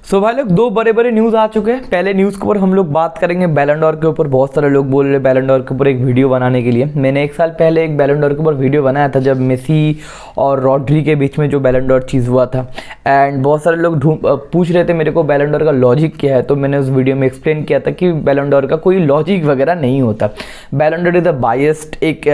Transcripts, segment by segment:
सो भाई लोग दो बड़े बड़े न्यूज़ आ चुके हैं। पहले न्यूज़ के ऊपर हम लोग बात करेंगे बैलन डोर के ऊपर। बहुत सारे लोग बोल रहे बैलन डोर के ऊपर एक वीडियो बनाने के लिए। मैंने एक साल पहले एक बैलन डोर के ऊपर वीडियो बनाया था जब मेसी और रॉड्री के बीच में जो बैलन डोर चीज़ हुआ था। एंड बहुत सारे लोग पूछ रहे थे मेरे को बैलन डोर का लॉजिक क्या है, तो मैंने उस वीडियो में एक्सप्लेन किया था कि बैलन डोर का कोई लॉजिक वगैरह नहीं होता। बैलन डोर इज़ अ बायस्ड, एक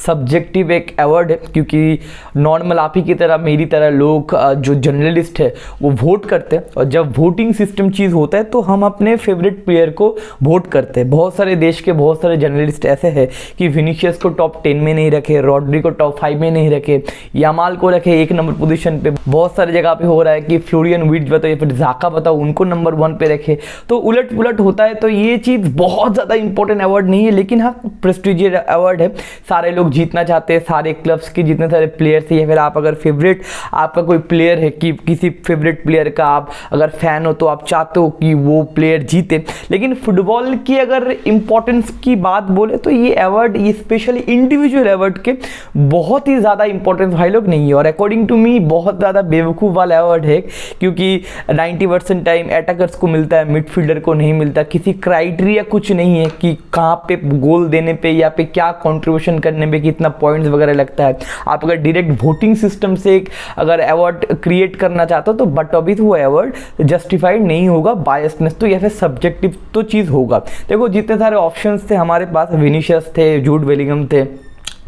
सब्जेक्टिव एक अवार्ड है, क्योंकि नॉर्मल आप ही की तरह मेरी तरह लोग जो जर्नलिस्ट है वो वोट करते हैं, और जब वोटिंग सिस्टम चीज़ होता है तो हम अपने फेवरेट प्लेयर को वोट करते हैं। बहुत सारे देश के बहुत सारे जर्नलिस्ट ऐसे हैं कि विनीशियस को टॉप 10 में नहीं रखे, रॉड्री को टॉप 5 में नहीं रखे, यामाल को रखे 1 नंबर पोजीशन पे। बहुत सारी जगह पे हो रहा है कि फ्लोरियन विर्ट्ज बताओ या फिर जाका बताओ उनको नंबर 1 पे रखे, तो उलट पुलट होता है। तो ये चीज़ बहुत ज़्यादा इंपॉर्टेंट अवार्ड नहीं है, लेकिन हाँ प्रेस्टिजियस अवार्ड है। सारे लोग जीतना चाहते हैं, सारे क्लब्स के जितने सारे प्लेयर्स हैं, या फिर आप अगर फेवरेट आपका कोई प्लेयर है कि किसी फेवरेट प्लेयर का आप अगर फैन हो तो आप चाहते हो कि वो प्लेयर जीते। लेकिन फुटबॉल की अगर इंपॉर्टेंस की बात बोले तो ये अवार्ड, ये स्पेशली इंडिविजुअल अवार्ड के बहुत ही ज़्यादा इंपॉर्टेंस भाई लोग नहीं है, और अकॉर्डिंग टू मी बहुत ज़्यादा बेवकूफ़ वाला अवार्ड है, क्योंकि 90% टाइम अटैकर्स को मिलता है, मिडफील्डर को नहीं मिलता। किसी क्राइटेरिया कुछ नहीं है कि कहाँ पे गोल देने पे या पे क्या कंट्रीब्यूशन करने पे कितना पॉइंट्स वगैरह लगता है। आप अगर डायरेक्ट वोटिंग सिस्टम से एक अगर अवार्ड क्रिएट करना चाहते हो तो बट अभी वो अवार्ड जस्टिफाइड नहीं होगा, बायसनेस तो या फिर सब्जेक्टिव तो चीज़ होगा। देखो जितने सारे ऑप्शंस थे हमारे पास, विनीशियस थे, जूड बेलिंगम थे,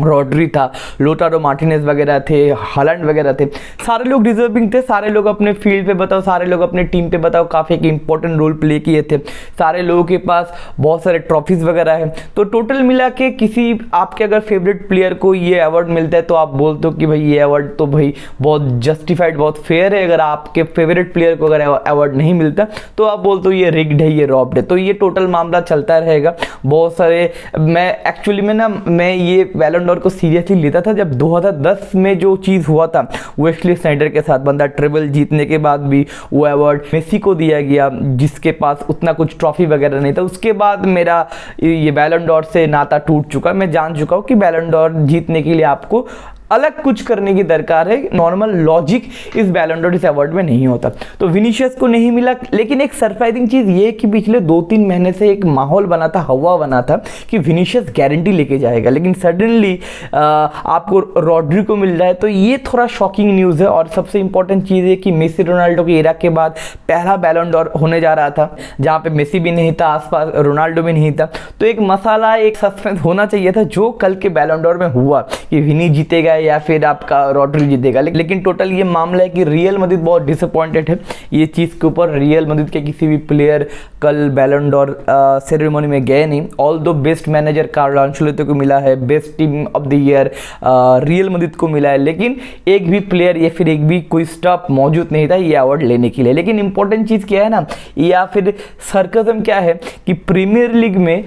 रॉड्री था, लोटारो मार्टिनेज वगैरह थे, हालैंड वगैरह थे। सारे लोग डिजर्विंग थे, सारे लोग अपने फील्ड पे बताओ, सारे लोग अपने टीम पे बताओ काफ़ी एक इंपॉर्टेंट रोल प्ले किए थे। सारे लोगों के पास बहुत सारे ट्रॉफीज़ वगैरह है। तो टोटल मिला के किसी आपके अगर फेवरेट प्लेयर को ये अवार्ड मिलता है तो आप बोलते हो कि भाई ये अवार्ड तो भाई बहुत जस्टिफाइड, बहुत फेयर है। अगर आपके फेवरेट प्लेयर को अगर अवार्ड नहीं मिलता तो आप बोलते हो ये रिग्ड है, ये रॉब्ड है। तो ये टोटल मामला चलता रहेगा। बहुत सारे मैं एक्चुअली में ना मैं ये बैलन डोर को सीरियसली लेता था जब 2010 में जो चीज़ हुआ था वेस्ली स्नाइडर के साथ। बंदा ट्रिबल जीतने के बाद भी वो अवार्ड मेसी को दिया गया, जिसके पास उतना कुछ ट्रॉफी वगैरह नहीं था। उसके बाद मेरा ये बैलन डोर से नाता टूट चुका। मैं जान चुका हूँ कि बैलन डोर जीतने के लिए आपको अलग कुछ करने की दरकार है। नॉर्मल लॉजिक इस बैलन डोर इस अवार्ड में नहीं होता। तो विनीशियस को नहीं मिला, लेकिन एक सरप्राइजिंग चीज़ ये है कि पिछले 2-3 महीने से एक माहौल बना था, हवा बना था कि विनीशियस गारंटी लेके जाएगा, लेकिन सडनली आपको रॉड्री को मिल रहा है। तो ये थोड़ा शॉकिंग न्यूज़ है। और सबसे इंपॉर्टेंट चीज़ है कि मेसी रोनाल्डो की एरा के बाद पहला बैलन डोर होने जा रहा था जहाँ पे मेसी भी नहीं था, आसपास रोनाल्डो भी नहीं था। तो एक मसाला, एक सस्पेंस होना चाहिए था, जो कल के बैलन डोर में हुआ कि विनी जीतेगा या फिर आपका रॉड्री जीतेगा। लेकिन टोटल ये मामला है कि रियल मैड्रिड बहुत डिसअपॉइंटेड है ये चीज़ के ऊपर। रियल मैड्रिड के किसी भी प्लेयर कल बैलन डोर सेरेमनी में गए नहीं। ऑल दो बेस्ट मैनेजर कार्लो एंचेलोत्ती को मिला है, best team of the year real Madrid को मिला है, लेकिन एक भी प्लेयर या फिर एक भी कोई स्टाफ मौजूद नहीं था ये अवार्ड लेने के लिए। लेकिन इंपॉर्टेंट चीज़ क्या है ना, या फिर सरकज़म क्या है कि प्रीमियर लीग में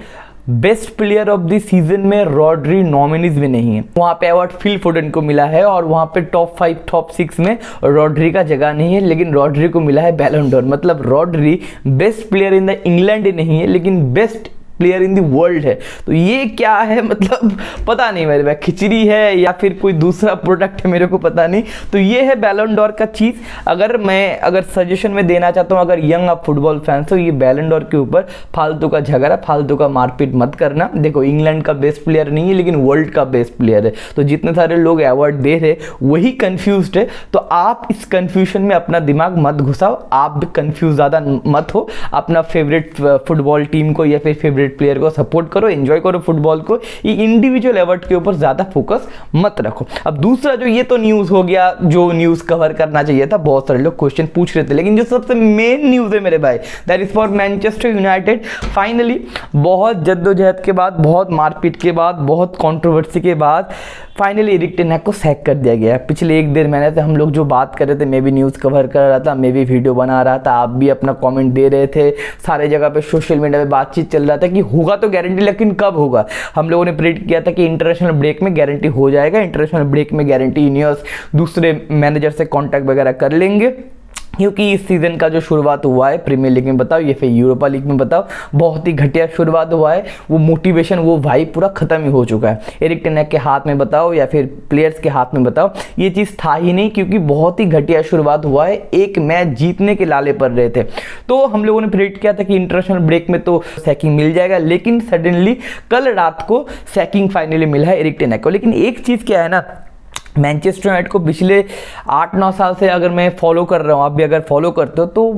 best player of the season में रॉड्री नॉमिनीज में नहीं है। वहाँ पे अवार्ड फिल फोडेन को मिला है, और वहाँ पे टॉप 5 टॉप 6 में रॉड्री का जगह नहीं है, लेकिन रॉड्री को मिला है बैलन डोर। मतलब Rodri best player in the England नहीं है, लेकिन best player in the world है। तो ये क्या है, मतलब पता नहीं मेरे भाई, खिचड़ी है या फिर कोई दूसरा प्रोडक्ट है, मेरे को पता नहीं। तो ये है बैलन डोर का चीज़। अगर सजेशन में देना चाहता हूँ, अगर यंग आप फुटबॉल फैंस हो, ये बैलन डोर के ऊपर फालतू का झगड़ा, फालतू का मारपीट मत करना। देखो इंग्लैंड का बेस्ट प्लेयर नहीं है, लेकिन वर्ल्ड का बेस्ट प्लेयर है। तो जितने सारे लोग अवार्ड दे रहे वही कन्फ्यूज्ड है। तो आप इस कन्फ्यूजन में अपना दिमाग मत घुसाओ, आप भी कन्फ्यूज ज़्यादा मत हो। अपना फेवरेट फुटबॉल टीम को या फिर फेवरेट प्लेयर को सपोर्ट करो, एंजॉय करो फुटबॉल को। ये इंडिविजुअल अवार्ड के ऊपर ज्यादा फोकस मत रखो। अब दूसरा जो ये तो न्यूज हो गया, जो न्यूज कवर करना चाहिए था, बहुत सारे लोग क्वेश्चन पूछ रहे थे, लेकिन जो सबसे मेन न्यूज है मेरे भाई, that is for Manchester United. Finally बहुत जद्दोजहद के बाद, बहुत मारपीट के बाद, बहुत कंट्रोवर्सी के बाद फाइनली एरिक टेन हैग को सैक कर दिया गया। पिछले 1-1.5 महीने से हम लोग जो बात कर रहे थे, मैं भी न्यूज़ कवर कर रहा था, मैं भी वीडियो बना रहा था, आप भी अपना कमेंट दे रहे थे, सारे जगह पे सोशल मीडिया पे बातचीत चल रहा था कि होगा तो गारंटी, लेकिन कब होगा। हम लोगों ने प्रेडिक्ट किया था कि इंटरनेशनल ब्रेक में गारंटी हो जाएगा, इंटरनेशनल ब्रेक में गारंटी इनियस दूसरे मैनेजर से कॉन्टैक्ट वगैरह कर लेंगे, क्योंकि इस सीज़न का जो शुरुआत हुआ है प्रीमियर लीग में बताओ या फिर यूरोपा लीग में बताओ, बहुत ही घटिया शुरुआत हुआ है। वो मोटिवेशन, वो वाइब पूरा ख़त्म ही हो चुका है। एरिक टेन हैग के हाथ में बताओ या फिर प्लेयर्स के हाथ में बताओ, ये चीज़ था ही नहीं, क्योंकि बहुत ही घटिया शुरुआत हुआ है। एक मैच जीतने के लाले पर रहे थे। तो हम लोगों ने प्रेडिक्ट किया था कि इंटरनेशनल ब्रेक में तो सैकिंग मिल जाएगा, लेकिन सडनली कल रात को सैकिंग फाइनली मिला है एरिक टेन हैग को। लेकिन एक चीज़ क्या है ना, मैनचेस्टर यूनाइटेड को पिछले 8-9 साल से अगर मैं फॉलो कर रहा हूँ, आप भी अगर फॉलो करते हो, तो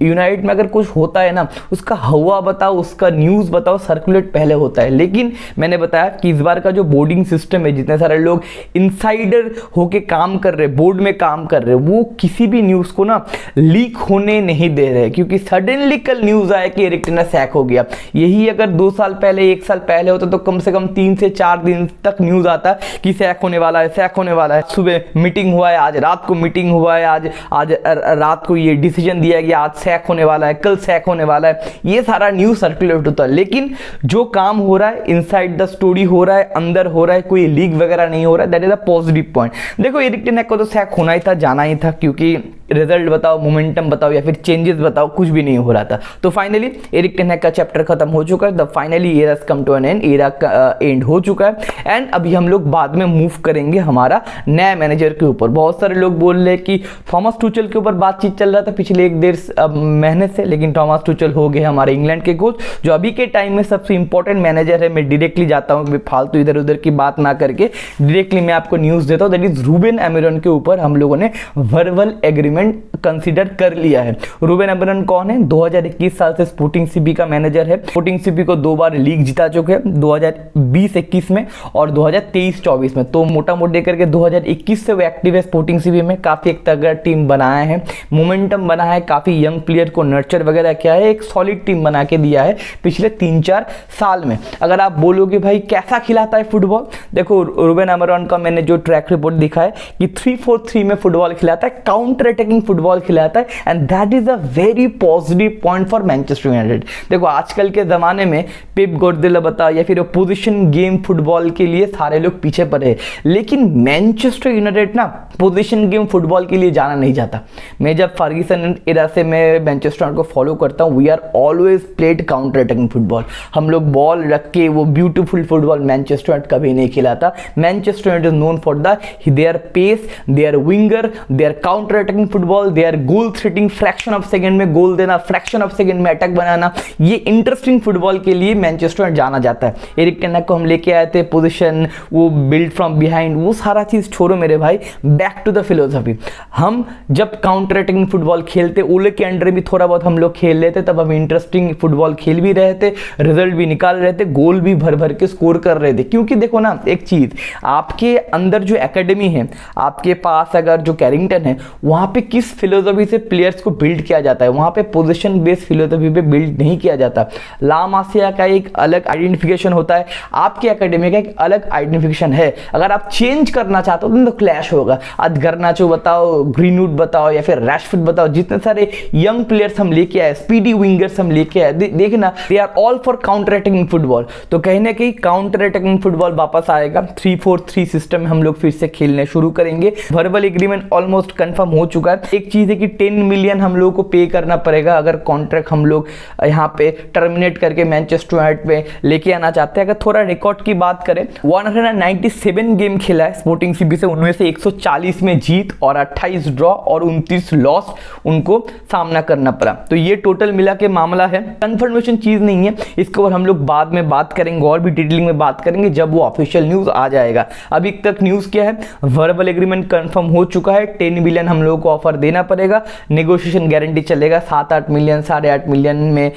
यूनाइटेड में अगर कुछ होता है ना, उसका हवा बताओ, उसका न्यूज़ बताओ, सर्कुलेट पहले होता है। लेकिन मैंने बताया कि इस बार का जो बोर्डिंग सिस्टम है, जितने सारे लोग इनसाइडर होके काम कर रहे, बोर्ड में काम कर रहे, वो किसी भी न्यूज़ को ना लीक होने नहीं दे रहे, क्योंकि सडनली कल न्यूज़ आया कि एरिक टेन हैग सैक हो गया। यही अगर 2 साल पहले, 1 साल पहले होता तो कम से कम 3 से 4 दिन तक न्यूज़ आता कि सैक होने वाला है, सैक होने वाला है। सुबह मीटिंग हुआ है, आज रात को मीटिंग हुआ है, आज रात को ये डिसीजन दिया गया आज सैक होने वाला है, कल सैक होने वाला है। ये सारा न्यूज़ सर्कुलेट होता है। लेकिन जो काम हो रहा है, इनसाइड द स्टोरी हो रहा है, अंदर हो रहा है, कोई लीक वगैरह नहीं हो रहा है। That is a positive point. देखो एरिक टेन हैग को तो सैक होना ही था, जाना ही था, क्योंकि रिजल्ट बताओ, मोमेंटम बताओ या फिर चेंजेस बताओ, कुछ भी नहीं हो रहा था। तो फाइनली एरिक टेन हैग का चैप्टर खत्म हो चुका है। The finally era has come to an end, era का एंड हो चुका है। एंड अभी हम लोग बाद में मूव करेंगे हमारा नया मैनेजर के ऊपर। बहुत सारे लोग बोल रहे हैं कि थॉमस टुचेल के ऊपर बातचीत चल रहा था पिछले 1-1.5 महीने से, लेकिन थॉमस टुचेल हो गए हमारे इंग्लैंड के कोच, जो अभी के टाइम में सबसे इंपॉर्टेंट मैनेजर है। मैं डायरेक्टली जाता हूँ, फालतू इधर उधर की बात ना करके डायरेक्टली मैं आपको न्यूज़ देता हूँ। दैट इज रूबेन अमोरीम के ऊपर हम लोगों ने वर्बल एग्रीमेंट कंसीडर कर लिया है। रूबेन अमोरीम कौन है? 2021 साल से स्पोर्टिंग सीपी का मैनेजर है। स्पोर्टिंग सीपी को 2 बार लीग जिता चुके हैं, 2020-21 में और 2023-24 में। तो मोटा मोटी करके 2021 से वो एक्टिव है स्पोर्टिंग सीपी में। काफी एक तगड़ा टीम बनाया है, मोमेंटम बना है, काफी यंग प्लेयर को नर्चर वगैरह किया है, एक सॉलिड टीम बना के दिया है पिछले 3-4 साल में। अगर आप बोलोगे भाई कैसा खिलाता है फुटबॉल, देखो रूबेन अमोरीम का मैंने जो ट्रैक रिपोर्ट दिखा है कि 3-4-3 में फुटबॉल खिलाता है, काउंटर अटैकिंग फुटबॉल खिलाता है, and that is a very positive point for Manchester United. देखो आजकल के जमाने में पेप गार्डियोला बताओ या फिर पोजीशन गेम फुटबॉल के लिए सारे लोग पीछे पड़े हैं, लेकिन मैनचेस्टर यूनाइटेड ना पोजीशन गेम फुटबॉल के लिए जाना नहीं चाहता। मैं जब फर्ग्यूसन एरा से मैं मैनचेस्टर को फॉलो करता हूँ, we are always played counter attacking football. हम लोग बॉल रख के वो ब्यूटीफुल फुटबॉल मैनचेस्टर कभी नहीं खिलाता। Manchester United is known for the their pace, their winger, their counter attacking football, their goal threatening, fraction of second में goal देना, फ्रैक्शन ऑफ सेकंड में अटैक बनाना, ये इंटरेस्टिंग फुटबॉल के लिए मैनचेस्टर जाना जाता है। एरिक टेन हैग को हम लेके आए थे, पोजीशन, वो बिल्ड फ्रॉम बिहाइंड, वो सारा चीज छोड़ो मेरे भाई, बैक टू द फिलोसफी। हम जब काउंटर अटैकिंग फुटबॉल खेलते, ओले के अंडर भी थोड़ा बहुत हम लोग खेल लेते, तब हम इंटरेस्टिंग फुटबॉल खेल भी रहे थे, रिजल्ट भी निकाल रहे थे, गोल भी भर भर के स्कोर कर रहे थे। क्योंकि देखो ना एक चीज, आपके अंदर जो एकेडमी है, आपके पास अगर जो कैरिंगटन है, वहां पे किस फिलोसफी से प्लेयर्स को बिल्ड किया जाता है, वहां पे पोजीशन बेस्ड फिलोसफी पे बिल्ड नहीं किया जाता। ला मासिया का एक अलग आइडेंटिफिकेशन होता है, आपके एकेडमी का एक अलग आइडेंटिफिकेशन है। अगर आप चेंज करना चाहते हो तो क्लैश होगा। आज गर्नाचो बताओ, ग्रीनवुड बताओ या फिर रैशफोर्ड बताओ, जितने सारे यंग प्लेयर्स हम लेके आए, स्पीडी विंगर्स हम लेके आए, देखना they are all for counter attacking football. तो कहीं ना कहीं काउंटर अटैकिंग फुटबॉल वापस आएगा। 3-4-3 सिस्टम में हम लोग फिर से खेलने शुरू करेंगे। वर्बल एग्रीमेंट ऑलमोस्ट कंफर्म हो चुका है। एक चीज है कि 10 मिलियन हम लोगों को पे करना पड़ेगा अगर कॉन्ट्रैक्ट हम लोग यहाँ पे टर्मिनेट करके मैनचेस्टर यूनाइटेड पे लेके आना चाहते हैं। अगर थोड़ा रिकॉर्ड की बात करें, 197 गेम खेला है स्पोर्टिंग सीपी से, उनमें से 140 में जीत और 28 ड्रॉ और 29 लॉस उनको सामना करना पड़ा। तो ये टोटल मिला के मामला है, कंफर्मेशन चीज नहीं है, इसके ऊपर हम लोग बाद में बात करेंगे और भी डिटेलिंग में बात करेंगे जब वो ऑफिशियल न्यूज आ जाएगा। अभी तक न्यूज क्या है, वर्बल एग्रीमेंट कंफर्म हो चुका है, 10 मिलियन हम लोगों को ऑफर देना पड़ेगा, नेगोशिएशन गारंटी चलेगा, 7-8 मिलियन 8.5 मिलियन में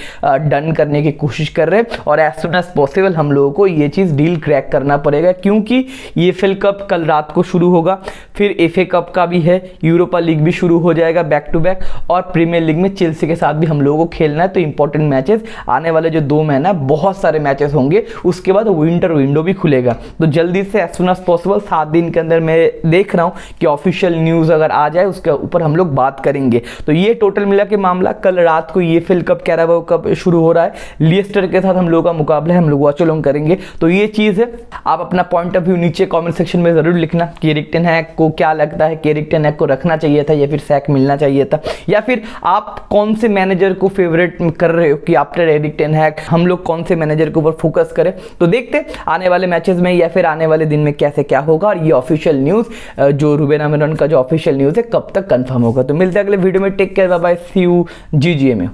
डन करने की कोशिश कर रहे हैं और एज सुन एज पॉसिबल हम लोगों को ये चीज डील क्रैक करना पड़ेगा, क्योंकि EFL कप कल रात को शुरू होगा, फिर FA कप का भी है, यूरोपा लीग भी शुरू हो जाएगा बैक टू बैक, और प्रीमियर लीग में चेल्सी के साथ भी हम लोगों को खेलना है। तो इंपॉर्टेंट मैचेस आने वाले जो 2 महीना बहुत सारे मैचेस होंगे, उसके बाद विंटर विंडो भी खुलेगा। तो जल्दी से एज सुन एज पॉसिबल 7 दिन के अंदर मैं देख रहा हूं कि ऑफिशियल न्यूज अगर आ जाए उसके ऊपर हम लोग बात करेंगे। तो ये टोटल मिला के मामला, कल रात को EFL कप, कैराबाओ कप शुरू हो रहा है, लिएस्टर के साथ हम लोगों का मुकाबला है, हम लोग वॉच अलोंग करेंगे। तो ये चीज है, आप अपना पॉइंट ऑफ व्यू नीचे कमेंट सेक्शन में जरूर लिखना कि एरिक टेन हैग को क्या लगता है कि एरिक टेन हैग को रखना चाहिए था या फिर सैक मिलना चाहिए था, या फिर आप कौन से मैनेजर को फेवरेट कर रहे हो कि आफ्टर एरिक टेन हैग हम लोग कौन से मैनेजर के ऊपर फोकस करें। तो देखते आने वाले मैचेस में या फिर आने वाले दिन में कैसे क्या होगा, और ये ऑफिशियल न्यूज़ जो रूबेन अमोरम का जो ऑफिशियल न्यूज़ है कब तक कंफर्म होगा। तो मिलते हैं अगले वीडियो में, take care, bye bye, see you, GGA में।